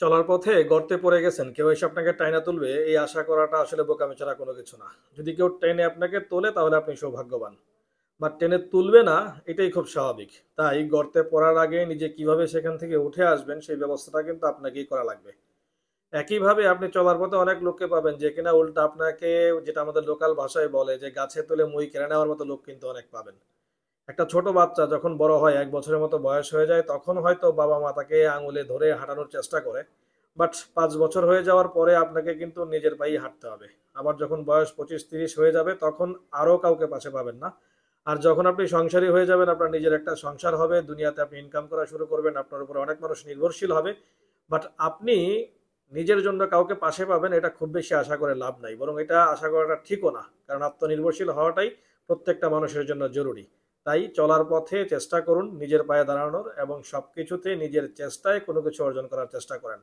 চলার পথে গর্তে পড়ে গেছেন, কেউ এসে আপনাকে টাইনা তুলবে এই আশা করাটা আসলে বোকামি ছাড়া কোনো কিছু না। যদি কেউ টেনে আপনাকে তোলে তাহলে আপনি সৌভাগ্যবান, বা টেনে তুলবে না এটাই খুব স্বাভাবিক। তাই গর্তে পড়ার আগে নিজে কিভাবে সেখান থেকে উঠে আসবেন সেই ব্যবস্থাটা কিন্তু আপনাকেই করা লাগবে। একইভাবে আপনি চলার পথে অনেক লোককে পাবেন যে কিনা উল্টা আপনাকে, যেটা আমাদের লোকাল ভাষায় বলে যে গাছে তুলে মই কেড়ে নেওয়ার মতো লোক কিন্তু অনেক পাবেন। একটা ছোট বাচ্চা যখন বড় হয়, ১ বছরের মতো বয়স হয়ে যায়, তখন হয়তো বাবা মা তাকে আঙুলে ধরে হাঁটানোর চেষ্টা করে। বাট ৫ বছর হয়ে যাওয়ার পরে আপনাকে কিন্তু নিজের পায়েই হাঁটতে হবে। আবার যখন বয়স ২৫-৩০ হয়ে যাবে তখন আরও কাউকে পাশে পাবেন না। আর যখন আপনি সংসারী হয়ে যাবেন, আপনার নিজের একটা সংসার হবে, দুনিয়াতে আপনি ইনকাম করা শুরু করবেন, আপনার উপরে অনেক মানুষ নির্ভরশীল হবে। বাট আপনি নিজের জন্য কাউকে পাশে পাবেন এটা খুব বেশি আশা করে লাভ নাই, বরং এটা আশা করাটা ঠিকও না, কারণ আত্মনির্ভরশীল হওয়াটাই প্রত্যেকটা মানুষের জন্য জরুরি। তাই চলার পথে চেষ্টা করুন নিজের পায়ে দাঁড়ানোর, এবং সবকিছুতে নিজের চেষ্টায় কোনো কিছু অর্জন করার চেষ্টা করেন।